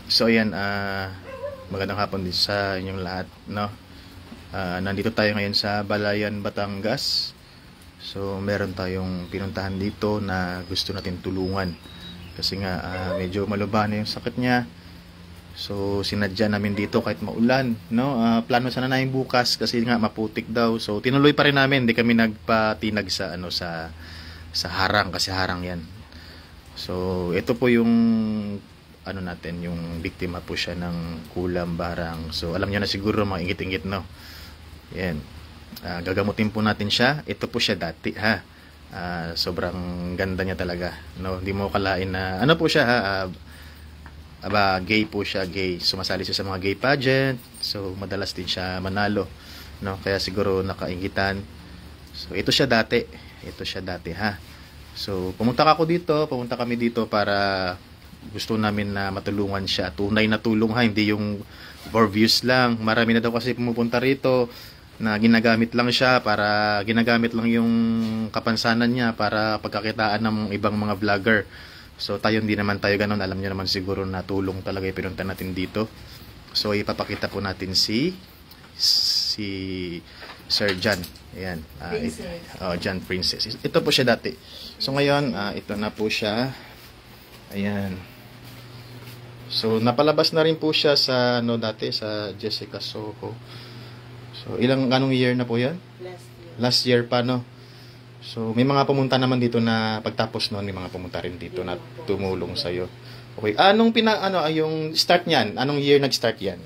So ayan, magandang hapon din sa inyong lahat, no? Nandito tayo ngayon sa Balayan, Batangas. So meron tayong pinuntahan dito na gusto natin tulungan. Kasi nga medyo malubhan na yung sakit niya. So sinadya namin dito kahit maulan, no? Plano sana namin bukas kasi nga maputik daw. So tinuloy pa rin namin, hindi kami nagpatinag sa sa harang kasi harang 'yan. So ito po yung natin, yung biktima po siya ng kulam barang. So alam niyo na siguro mga ingit-ingit, no? Yan. Gagamutin po natin siya. Ito po siya dati, ha. Sobrang ganda niya talaga, no? Hindi mo kalain na po siya, ha. Gay po siya, gay. Sumasali siya sa mga gay pageant. So madalas din siya manalo, no? Kaya siguro nakaingitan. So ito siya dati. Ito siya dati, ha. So pumunta kami dito para gusto namin na matulungan siya. Tunay na tulong, ha, hindi yung for views lang. Marami na daw kasi pumupunta rito na ginagamit lang siya para ginagamit lang yung kapansanan niya para pagkakitaan ng ibang mga vlogger. So tayo hindi naman tayo ganun. Alam niyo naman siguro na tulong talaga yung pinunta natin dito. So ipapakita po natin si Sir John. Ayan. John Princess. Ito po siya dati. So ngayon, ito na po siya. Ayan. So napalabas na rin po siya sa dati sa Jessica Soho. So anong year na po 'yan? Last year pa, no. So may mga pumunta naman dito na pagtapos noon, may mga pumunta rin dito na tumulong sa iyo. Okay. Yung start niyan? Anong year nag-start 'yan?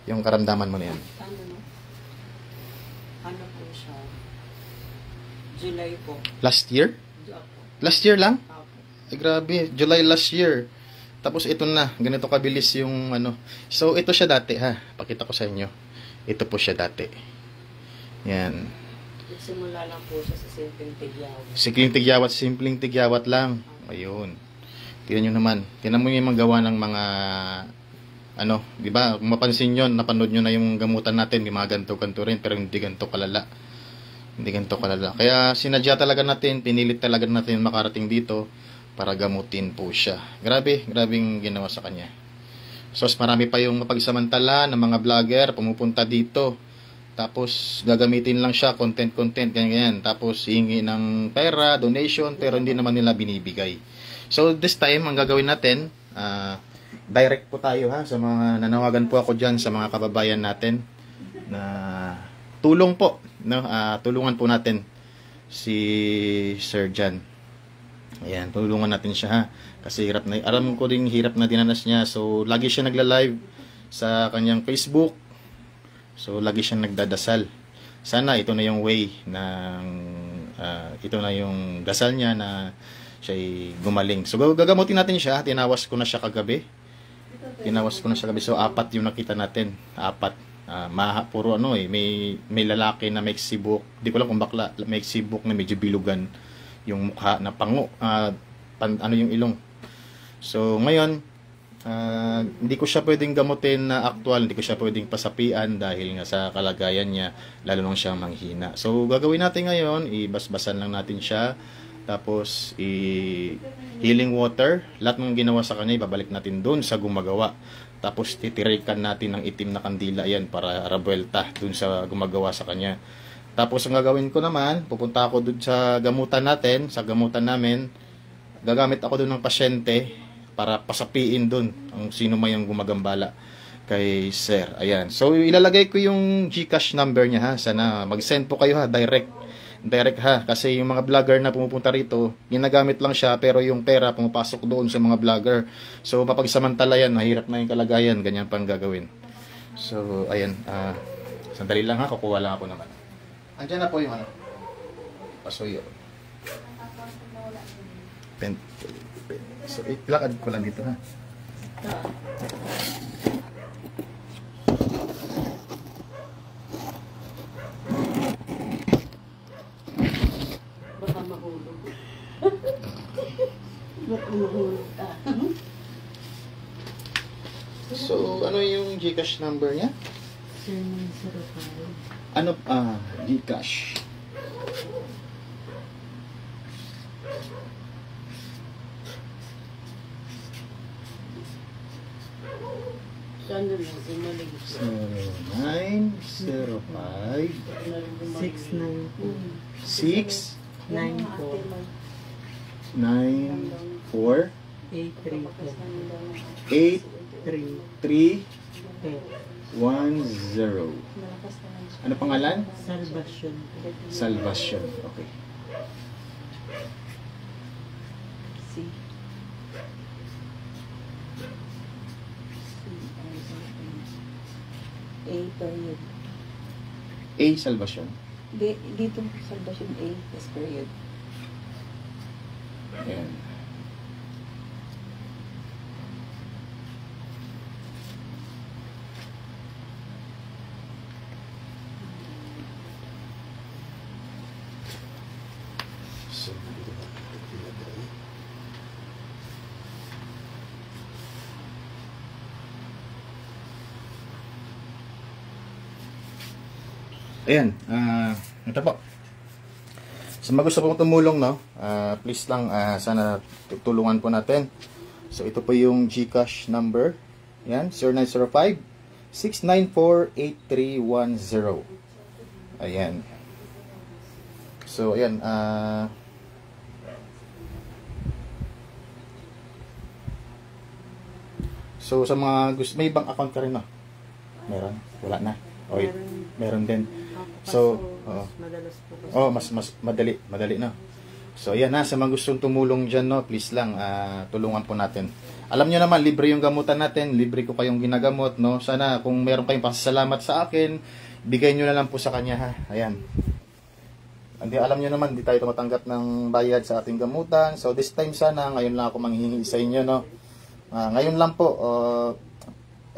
Yung karamdaman mo na 'yan? Ano po siya? July po. Last year? Last year lang? Ay, grabe, July last year. Tapos ito na, ganito kabilis yung So ito siya dati, ha. Pakita ko sa inyo. Ito po siya dati. Yan. Nagsimula lang po siya sa simpleng tigyawat. Simpleng tigyawat lang. Ayun. Tingnan nyo naman. Tingnan mo yung magawa ng mga di ba? Kung mapansin nyo, napanood nyo na yung gamutan natin, may mga ganto-ganto rin, pero hindi ganto kalala. Kaya sinadya talaga natin, pinilit talaga natin makarating dito para gamutin po siya. Grabing ginawa sa kanya. So marami pa yung mapagsamantala ng mga vlogger pumupunta dito. Tapos gagamitin lang siya, content, ganyan. Tapos hihingi ng pera, donation, pero hindi naman nila binibigay. So this time, ang gagawin natin, direct po tayo, ha, sa mga nanawagan po ako dyan sa mga kababayan natin na tulong po, no? Tulungan po natin si Sir John. Ayan, tulungan natin siya, ha. Kasi alam ko rin hirap na dinanas niya. So lagi siya nagla-live sa kanyang Facebook. So lagi siya nagdadasal. Sana ito na yung way ng ito na yung dasal niya na siya'y gumaling. So gagamutin natin siya. Tinawas ko na siya kagabi. So 4 yung nakita natin. 4. Puro may lalaki na may sibuk. Di ko lang kung bakla. May sibuk na medyo bilugan yung mukha na pango, yung ilong. So ngayon, hindi ko siya pwedeng gamutin na actual, hindi ko siya pwedeng pasapian dahil nga sa kalagayan niya, lalo nang siyang manghina. So gagawin natin ngayon, ibasbasan lang natin siya, tapos healing water, lahat ng ginawa sa kanya ibabalik natin doon sa gumagawa. Tapos titirikan natin ng itim na kandila yan para rebuelta doon sa gumagawa sa kanya. Tapos ang gagawin ko naman, pupunta ako doon sa gamutan namin, gagamit ako doon ng pasyente para pasapiin doon ang sino may yung gumagambala kay Sir. Ayan. So ilalagay ko yung GCash number niya, ha. Sana mag-send po kayo, ha, direct ha, kasi yung mga vlogger na pumupunta rito, ginagamit lang siya pero yung pera pumapasok doon sa mga vlogger. So mapagsamantala yan, mahirap na yung kalagayan, ganyan pang gagawin. So ayan, sandali lang, ha, kukuha lang ako naman. Andiyan na po yung pasuyo. So, ilakad ko lang dito, ha. Baka mahulog. Baka mahulog. So, ano yung GCash number niya? 0905. Ano, Gcash. Saan na lang? Inalig. 0905 694 94 834 8310. Ano pangalan? Salvation. Salvation. Okay. C. A period. A Salvation. Dito Salvation A, yes period. Ayan. So, dito ba ilagay? Ayan, ito po. Sa mga gusto pong tumulong, no, please lang, sana tutulungan po natin. So, ito po yung GCash number. Ayan, 0905-694-8310. Ayan. So, ayan, so, sa mga gusto, may bank account ka rin, no? Meron? Wala na? O, meron din. So, madalas po kasi. mas madali na. So, ayan na, sa mga gustong tumulong dyan, no, please lang, tulungan po natin. Alam nyo naman, libre yung gamutan natin, libre ko kayong ginagamot, no. Sana, kung meron kayong pasasalamat sa akin, bigay nyo na lang po sa kanya, ha. Ayan. Hindi, alam nyo naman, hindi tayo tumatanggap ng bayad sa ating gamutan. So, this time sana, ngayon lang ako manghihingi sa inyo, no. Ngayon lang po,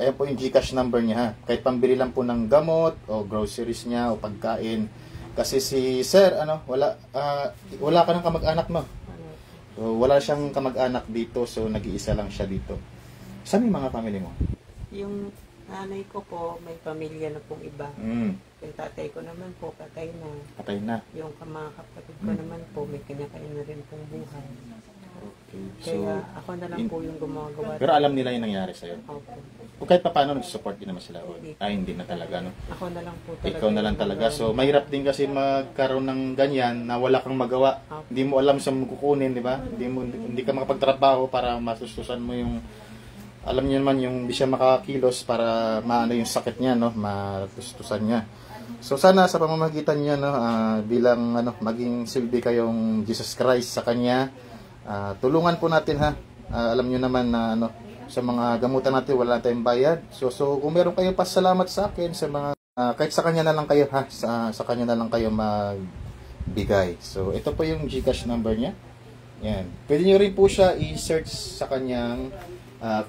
ayan po yung GCash number niya, ha. Kahit pambili lang po ng gamot o groceries niya o pagkain. Kasi si Sir, wala ka ng kamag-anak, no? So, wala siyang kamag-anak dito, so nag-iisa lang siya dito. Saan yung mga family mo? Yung nanay ko po, may pamilya na pong iba. Yung tatay ko naman po, patay na. Patay na. Yung mga kapatid ko naman po, may kanya-kanya na rin pong buhay. Okay. So, Kaya ako na lang po yung gumagawa. pero alam nila yung nangyari sa'yo. Opo. O kahit pa paano, nag-support din naman sila. Hindi na talaga, no? Ako na lang po talaga. Ikaw na lang talaga. So, mahirap din kasi magkaroon ng ganyan na wala kang magawa. Hindi mo alam saan mo kukunin, di ba? Hindi ka makapagtrabaho para masustusan mo yung, alam niyo naman, yung hindi siya makakilos para maano yung sakit niya, no? Matustusan niya. So, sana sa pamamagitan niya, no, bilang maging silbi kayong Jesus Christ sa kanya, tulungan po natin, ha. Alam niyo naman na sa mga gamutan natin wala tayong bayad. So kung meron kayong pasalamat sa akin sa mga kahit sa kanya na lang kayo, ha, sa kanya na lang kayo magbigay. So ito po yung GCash number niya. Yan. Pwede niyo rin po siya i-search sa kanyang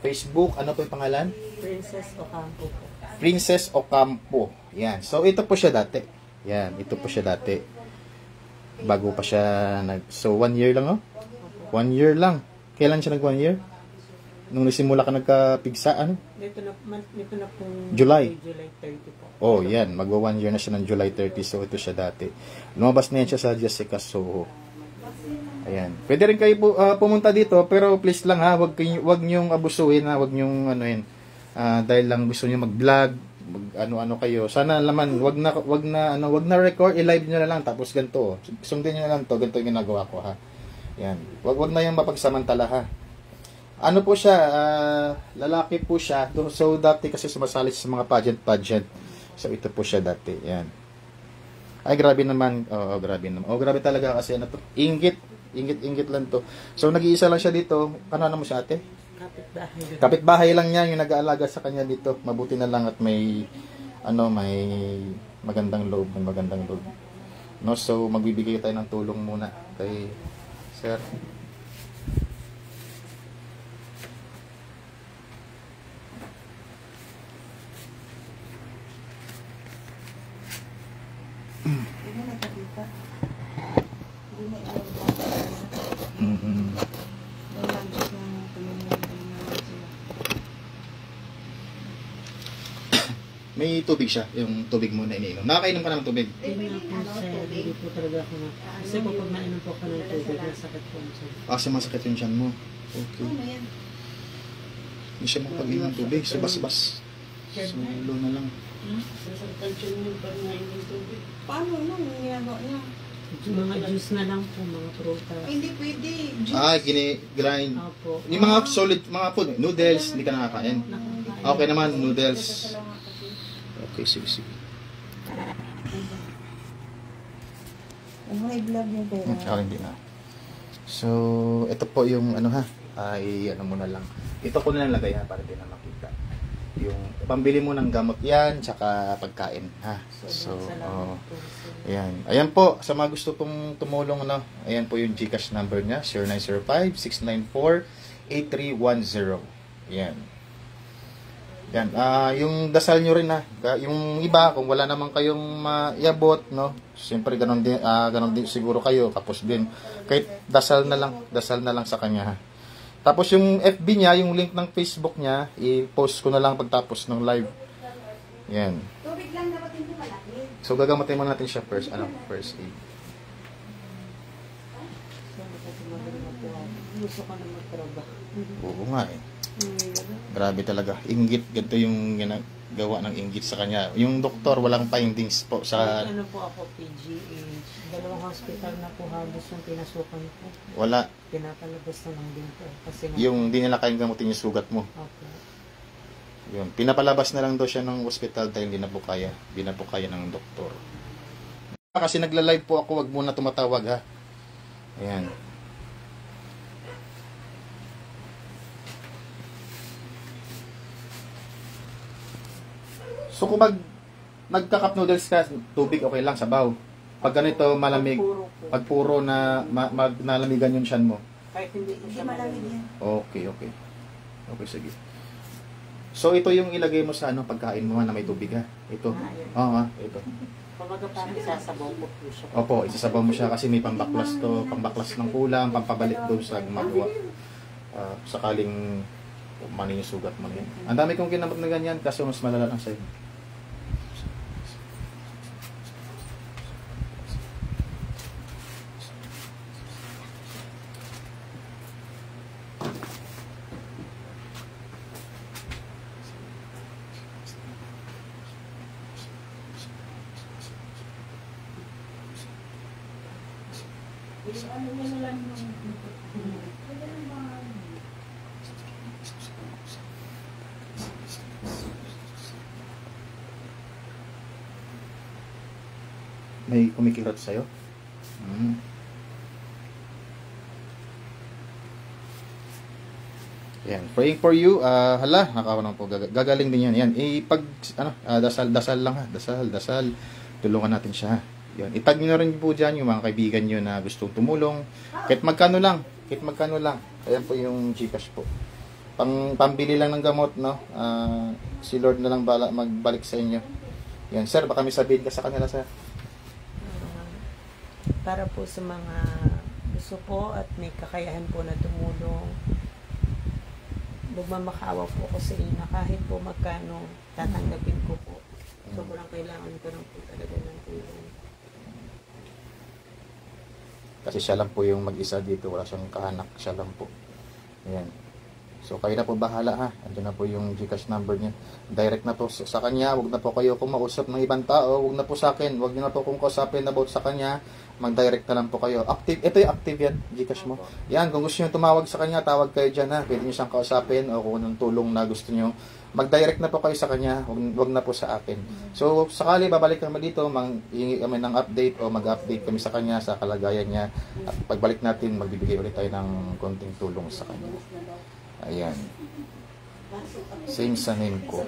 Facebook. Ano po yung pangalan? Princess Ocampo po. Princess Ocampo. Yan. So ito po siya dati. Yan, ito po siya dati. Bago pa siya so 1 year lang, oh. 1 year lang. Kailan siya nag 1 year? Nung nagsimula ka nagkapigsa, Dito na pong July 30 po. Oh, yan. Magwa 1 year na siya ng July 30. So, ito siya dati. Lumabas na yan siya sa Jessica Soho. Ayan. Pwede rin kayo pumunta dito, pero please lang, ha, wag niyong abusuhin, ha, wag niyong dahil lang gusto niyo mag-vlog, ano kayo. Sana naman wag na record, i-live niyo na lang tapos ganito. Sundin niyo na lang to, ganito yung ginagawa ko, ha. Yan. Wag na yung mapagsamantala, ha. Ano po siya, lalaki po siya. So, dati kasi sumasali sa mga pageant. So, ito po siya dati. Yan. Ay, grabe naman. Grabe naman. Grabe talaga kasi to. Inggit lang to. So, nag-iisa lang siya dito. Ano mo siya, ate? Kapitbahay. Kapitbahay lang niya yung nag-aalaga sa kanya dito. Mabuti na lang at may magandang loob. No, so, magbibigay tayo ng tulong muna kay Sir. May tubig siya, yung tubig mo na iniinom. Nakakainom ka naman tubig? Hindi na po sir, hindi po talaga ako na. Kasi po pag nainom po ako ng tubig, nasakit po sir. Kasi masakit yung tiyan mo. Okay. Hindi siya makapag-inom ng tubig. So, bas-bas. Sulo na lang. Paano nung ginagawa niya? Mga juice na lang po, mga prutas. Ay, hindi pwede. Grind. Opo. Yung mga solid, mga food, noodles, hindi ka nakakain. Nakakain. Okay naman, noodles. Okay, sige. Ano may vlog niya pero? Hindi na. So, ito po yung ano ha, ay ano mo na lang. Ito ko na lang lagay ha, para din na makita. Yung pambili mo ng gamot yan, tsaka pagkain ha. So, Salamat po sir. Ayan po, sa mga gusto pong tumulong, no, ayan po yung GCash number niya, 0905-694-8310. Yan. Yung dasal nyo rin ha. Yung iba, kung wala naman kayong maiabot, no, siyempre ganun din siguro kayo, tapos din. Kahit dasal na lang sa kanya ha. Tapos yung FB niya, yung link ng Facebook niya, i-post ko na lang pagtapos ng live. Yan. Tubig lang dapat hindi malaki. So gagamutin mo natin siya first aid. So, kasi magaling na po ako. Gusto ko na magtrabaho. Oo nga eh. Grabe talaga. Inggit, ganito yung ginagawa ng inggit sa kanya. Yung doktor, walang findings po sa... Ano po ako, PGH. Dalawang hospital na po halos yung pinasukan ko. Wala. Pinapalabas na lang din po. Kasi nga, Yung di nila kayang gamutin yung sugat mo. okay. Yun. Pinapalabas na lang daw siya ng hospital dahil hindi na po kaya. Hindi na po kaya ng doktor. Kasi nagla-live po ako, wag muna tumatawag ha. Ayan. So kung nagka-cup noodles ka, tubig okay lang, sabaw. Pag ganito malamig, Puro po. pag puro na nalamigan yung tiyan mo. Kahit hindi ko Hindi siya malamig malamig. yan. Okay. Okay, sige. So ito yung ilagay mo sa pagkain mo na may tubig ha. Ito. Oo ha, ito. Pamaga parang sasabaw ko po siya. Opo, isasabaw mo siya kasi may pambaklas to, pambaklas ng kulang, pampabalik doon sa gumagawa. Sakaling manin yung sugat mo yan. Ang dami kong ginamot na ganyan kasi mas malala lang sa'yo. May kumikirot sa'yo? Yan, praying for you. Hala, nakakuha po. Gagaling din yan. Yan, dasal lang ha. Dasal. Tulungan natin siya ha. Yan, itag nyo na rin po dyan yung mga kaibigan nyo na gustong tumulong. Kahit magkano lang. Ayan po yung GCash po. Pambili lang ng gamot, no? Si Lord na lang magbalik sa inyo. Yan, sir, baka may sabihin ka sa kanila, sir. Para po sa mga gusto po at may kakayahan po na tumulong, magmamakaawa po ako sa inyo na kahit po magkano tatanggapin ko po. So, kung lang kailangan ko lang po talaga ng tulong. Kasi siya lang po yung mag-isa dito. Wala siyang kahanak. Siya lang po. Ayan. So, kayo na po bahala ha. Andiyan na po yung GCash number niya. Direct na po sa kanya. Huwag na po kayo kumausap ng ibang tao. Huwag na po sa akin. Huwag niyo na po kung kausapin about sa kanya. Mag-direct na lang po kayo. Active. Ito yung active yan. GCash mo. Yan. Kung gusto niyo tumawag sa kanya, tawag kayo dyan ha. Pwede niyo siyang kausapin o kung anong tulong na gusto niyo. Mag-direct na po kayo sa kanya. Huwag na po sa akin. So, sakali babalik kami dito, hihingi kami ng update o mag-update kami sa kanya sa kalagayan niya. At pagbalik natin, magbibigay ulit tayo ng konting tulong sa kanya. Ayan. Same sa name ko.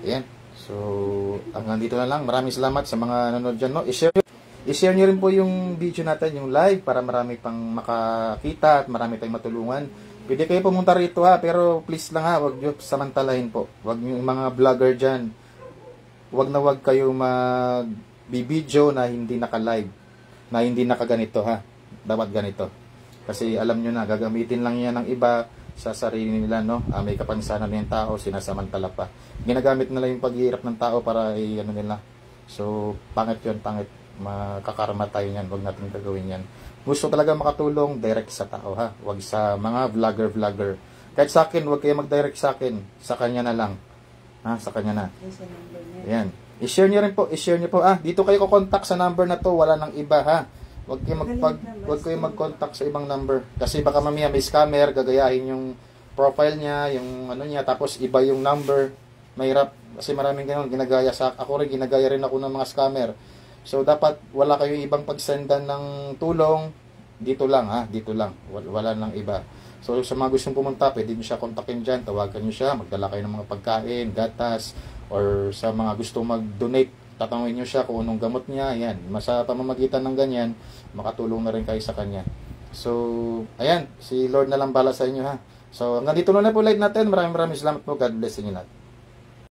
Ayan. So, hanggang dito na lang. Maraming salamat sa mga nanonood dyan. No? I-share nyo rin po yung video natin, yung live, para marami pang makakita at marami tayong matulungan. Pwede kayo pumunta rito ha, pero please lang ha, huwag nyo samantalahin po. Huwag nyo yung mga vlogger dyan. Huwag kayo mag-video na hindi naka-live, na hindi nakaganito ha. Dapat ganito. Kasi alam nyo na, gagamitin lang yan ng iba sa sarili nila, no? May kapansanan ng tao, sinasamantala pa. Ginagamit nila yung paghihirap ng tao para ano nila. So, pangit yun, pangit. Makakarma tayo yan. Huwag natin gagawin yan. Gusto talaga makatulong, direct sa tao, ha? Huwag sa mga vlogger. Kahit sa akin, huwag kayo mag-direct sa akin. Sa kanya na lang. Ha? Sa kanya na. Yung sa number niya. Ayan. I-share nyo rin po. I-share nyo po. Dito kayo ko-contact sa number na to. Wala nang iba, ha? Huwag kayo mag-contact sa ibang number. Kasi baka mamaya may scammer, gagayahin yung profile niya, yung ano niya, tapos iba yung number. Mahirap. Kasi maraming ganyan ginagaya sa ako rin, ginagaya rin ako ng mga scammer. So, dapat wala kayong ibang pagsendan ng tulong. Dito lang, ha? Dito lang. Wala nang iba. So, sa mga gustong pumunta, pwede nyo siya kontakin dyan. Tawagan nyo siya. Magdala kayo ng mga pagkain, gatas, or sa mga gustong mag-donate, tatanungin nyo siya kung anong gamot niya. Ayan. Sa pamamagitan ng ganyan, makatulong na rin kayo sa kanya. So, ayan. Si Lord na lang bala sa inyo, ha? So, hanggang dito na po live natin. Maraming salamat po. God bless inyo lahat.